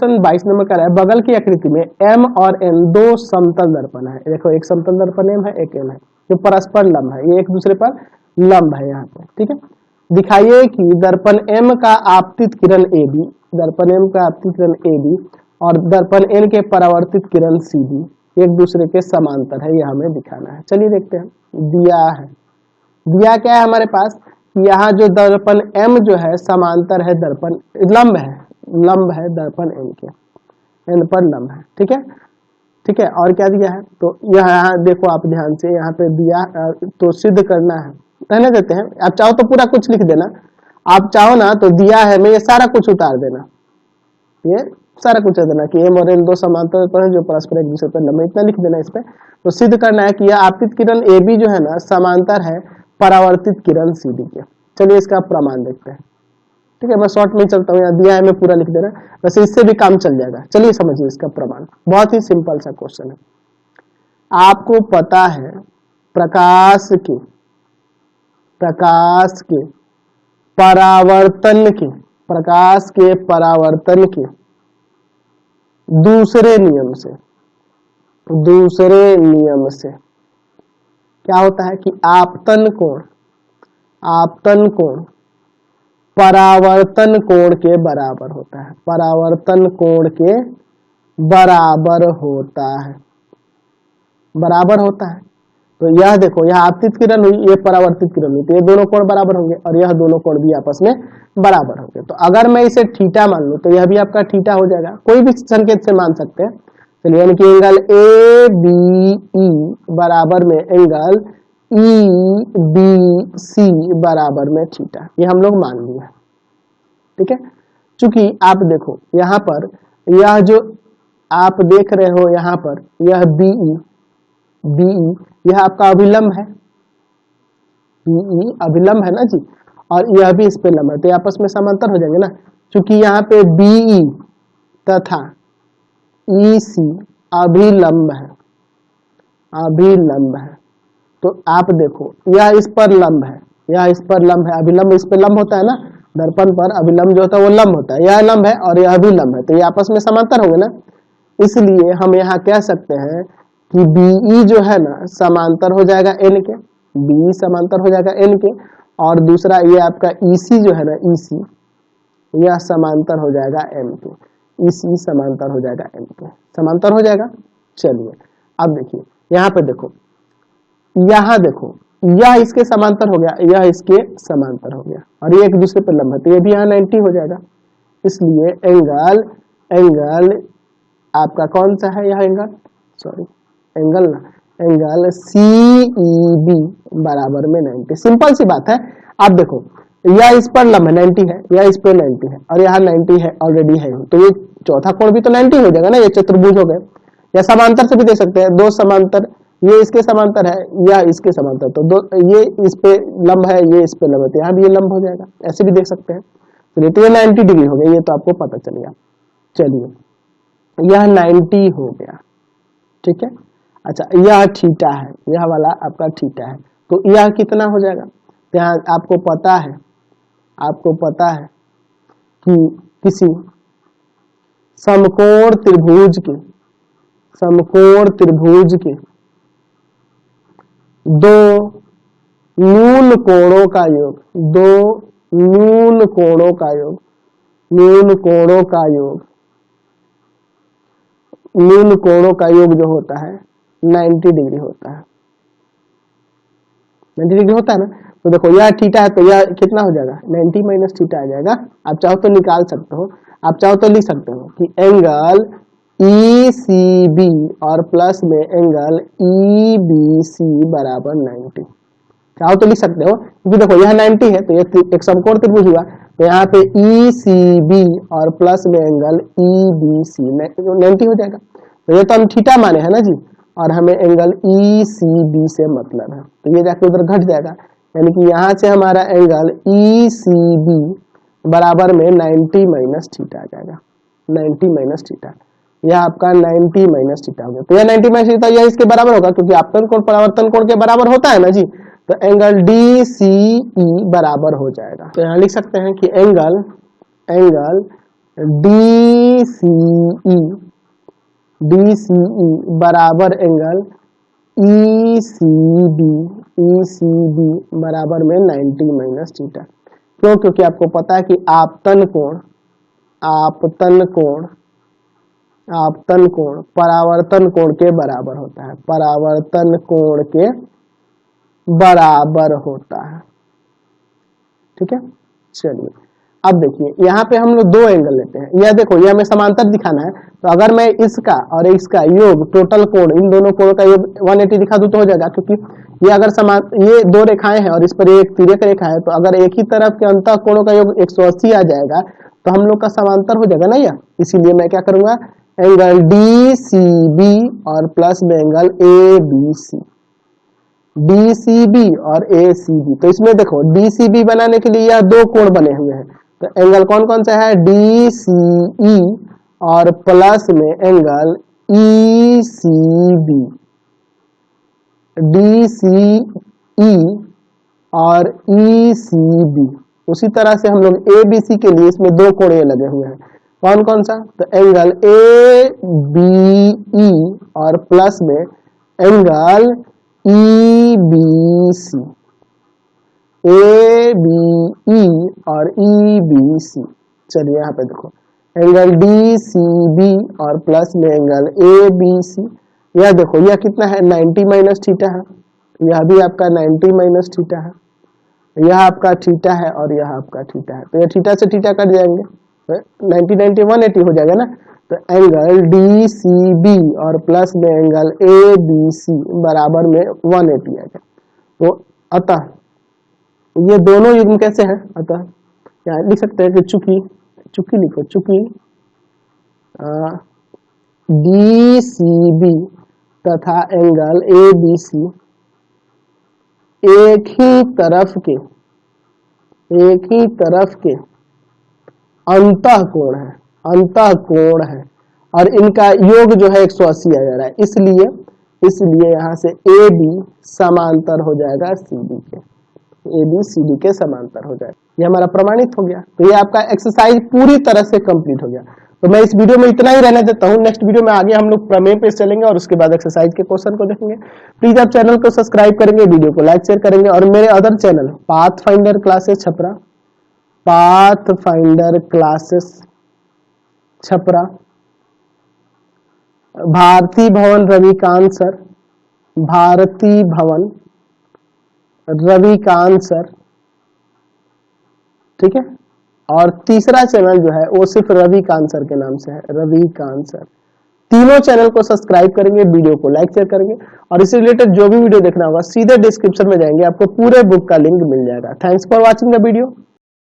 Question 22 number का है, बगल की आकृति में m और n दो समतल दर्पण है। देखो एक समतल दर्पण m है, एक n है, जो परस्पर लंब है, ये एक दूसरे पर लंब है यहाँ पे, ठीक है। दिखाइए कि दर्पण m का आपतित किरण AB, दर्पण m का आपतित किरण AB और दर्पण n के परावर्तित किरण CD एक दूसरे के समांतर है, यह हमें दिखाना है। चलिए देखते हैं। दिया क्या है हमारे पास, यहाँ जो दर्पण m जो है समांतर है दर्पण, लंब है दर्पण n के, n पर लंब है, ठीक है। और क्या दिया है, तो यहाँ देखो आप ध्यान से, यहाँ पे दिया तो सिद्ध करना है, रहने देते हैं। आप चाहो तो पूरा कुछ लिख देना, आप चाहो ना तो दिया है में ये सारा कुछ उतार देना, ये सारा कुछ है देना कि m और n दो समांतर पर जो परस्पर एक दूसरे पर लंब, इतना लिख देना इस पे। तो सिद्ध करना है कि यह आपतित किरण AB जो है ना समांतर है परावर्तित किरण CD के। चलिए इसका प्रमाण देखते हैं, ठीक है। मैं शॉर्ट में चलता हूँ, यहाँ दिया है मैं पूरा लिख देना, वैसे इससे भी काम चल जाएगा। चलिए समझिए इसका प्रमाण, बहुत ही सिंपल सा क्वेश्चन है। आपको पता है प्रकाश के परावर्तन के दूसरे नियम से क्या होता है कि आपतन कोण परावर्तन कोण के बराबर होता है, परावर्तन कोण के बराबर होता है। तो यह देखो, यह आपतित किरण हुई, ये परावर्तित किरण हुई, तो ये दोनों कोण बराबर होंगे और यह दोनों कोण भी आपस में बराबर होंगे। तो अगर मैं इसे थीटा मान लूं तो यह भी आपका थीटा हो जाएगा, कोई भी संकेत से मान सकते हैं। चलिए यानी कि एंगल ABE बराबर में एंगल EBC बराबर में थीटा, ये हम लोग मान लिया, ठीक है। चूंकि आप देखो यहाँ पर, यह जो आप देख रहे हो यहाँ पर, यह BE यह आपका अभिलंब है, BE अभिलंब है ना जी, और यह भी इस पे लंब है, तो आपस में समांतर हो जाएंगे ना। चूंकि यहाँ पे BE तथा EC अभिलंब है, तो आप देखो यह इस पर लंब है, अभिलंब इस पे लंब होता है ना, दर्पण पर अभिलंब जो होता है वो लंब होता है, यह लंब है और यह भी लंब है, तो ये आपस में समांतर होंगे ना। इसलिए हम यहाँ कह सकते हैं कि BE जो है ना समांतर हो जाएगा n के, BE समांतर हो जाएगा n के, और दूसरा ये आपका EC जो है ना, EC यह समांतर हो जाएगा m के, EC समांतर हो जाएगा m के, समांतर हो जाएगा। चलिए अब देखिए यहाँ पे देखो, यहाँ देखो यह इसके समांतर हो गया, यह इसके समांतर हो गया, और ये एक दूसरे पर लंब है, तो ये भी यहाँ 90 हो जाएगा। इसलिए एंगल आपका कौन सा है, यह एंगल CEB बराबर में 90। सिंपल सी बात है। आप देखो यह इस पर लंब है 90 है, यह इस पर 90 है, और यहाँ 90 है ऑलरेडी है, तो ये चौथा कोण भी तो 90 हो जाएगा ना, ये चतुर्भुज हो गए। या समांतर से भी देख सकते हैं, दो समांतर, ये इसके समांतर है, यह इसके समांतर, तो दो ये इस पे लंब है, ये इस पे लंब है, तो यहाँ भी ये लंब हो जाएगा, ऐसे भी देख सकते हैं। चलिए तो ये 90 डिग्री हो गया, ये तो आपको पता चल गया। चलिए यह 90 हो गया, ठीक है। अच्छा यह थीटा है, यह वाला आपका थीटा है, तो यह कितना हो जाएगा, यहाँ आपको पता है कि किसी समकोण त्रिभुज के दो न्यून कोणों का योग जो होता है 90 डिग्री होता है, 90 डिग्री होता है ना। तो देखो यह थीटा है, तो यह कितना हो जाएगा, 90 माइनस थीटा आ जाएगा। आप चाहो तो निकाल सकते हो, आप चाहो तो लिख सकते हो कि एंगल ECB और प्लस में एंगल EBC बराबर 90, चाहो तो लिख सकते हो, क्योंकि देखो यह 90 है, तो यह एक समकोण त्रिभुज हुआ, तो यहाँ पे ECB और प्लस में एंगल EBC 90 हो जाएगा। तो ये तो हम थीटा माने हैं ना जी, और हमें एंगल ECB से मतलब है, तो ये जाके उधर घट जाएगा, यानी कि यहाँ से हमारा एंगल ECB बराबर में 90 माइनस थीटा आ जाएगा, 90 माइनस थीटा, यह आपका 90 माइनस थीटा हो गया। तो यह 90 माइनस थीटा यह इसके बराबर होगा, क्योंकि आपतन कोण परावर्तन कोण के बराबर होता है ना जी, तो एंगल DCE बराबर हो जाएगा। तो यहाँ लिख सकते हैं कि एंगल DCE बराबर एंगल ECB बराबर में 90 माइनस थीटा। क्यों? क्योंकि आपको पता है कि आपतन कोण परावर्तन कोण के बराबर होता है, परावर्तन कोण के बराबर होता है। ठीक है, चलिए अब देखिए यहाँ पे हम लोग दो एंगल लेते हैं। यह देखो, यह हमें समांतर दिखाना है, तो अगर मैं इसका और इसका योग, टोटल कोण, इन दोनों कोण का योग 180 दिखा दूं तो हो जाएगा। क्योंकि ये अगर समान, ये दो रेखाएं हैं और इस पर एक तिर्यक रेखा है, तो अगर एक ही तरफ के अंतः कोणों का योग 180 आ जाएगा तो हम लोग का समांतर हो जाएगा ना यह। इसीलिए मैं क्या करूंगा, एंगल DCB और प्लस में एंगल ABC, DCB और ACB। तो इसमें देखो DCB बनाने के लिए यह दो कोण बने हुए हैं, तो एंगल कौन कौन सा है, DCE और प्लस में एंगल ECB, DCE और ECB। उसी तरह से हम लोग ABC के लिए इसमें दो कोण लगे हुए हैं, कौन कौन सा, तो एंगल ABE और प्लस में एंगल EBC, ABE और EBC। चलिए यहाँ पे देखो, एंगल DCB और प्लस में एंगल ABC। यह देखो, यह कितना है, 90 माइनस थीटा है, यह भी आपका 90 माइनस थीटा है, यह आपका थीटा है और यह आपका थीटा है। तो यह थीटा से थीटा कट जाएंगे, तो 90 90 180 हो जाएगा ना। तो एंगल DCB और प्लस में एंगल ABC बराबर में 180 आएगा। तो अतः ये दोनों युग्म कैसे हैं, अतः यहाँ लिख सकते हैं कि चूंकि लिखो, चूंकि DCB तथा एंगल ABC एक ही तरफ के अंतः कोण है और इनका योग जो है 180 आ जा रहा है, इसलिए यहाँ से AB समांतर हो जाएगा CD के, AB CD के समांतर हो जाएगा। ये हमारा प्रमाणित हो गया। तो ये आपका एक्सरसाइज पूरी तरह से कंप्लीट हो गया। तो मैं इस वीडियो में इतना ही रहने देता हूँ। नेक्स्ट वीडियो में आगे हम लोग प्रमेय पे चलेंगे और उसके बाद एक्सरसाइज के क्वेश्चन को देखेंगे। प्लीज आप चैनल को सब्सक्राइब करेंगे, वीडियो को लाइक शेयर करेंगे और मेरे other channel Pathfinder classes Chhapra, Bharati Bhavan Ravikant sir, ठीक है। और तीसरा चैनल जो है वो सिर्फ रविकांत सर के नाम से है, रविकांत सर। तीनों चैनल को सब्सक्राइब करेंगे, वीडियो को लाइक शेयर करेंगे और इससे रिलेटेड जो भी वीडियो देखना होगा सीधे डिस्क्रिप्शन में जाएंगे, आपको पूरे बुक का लिंक मिल जाएगा। Thanks for watching the video.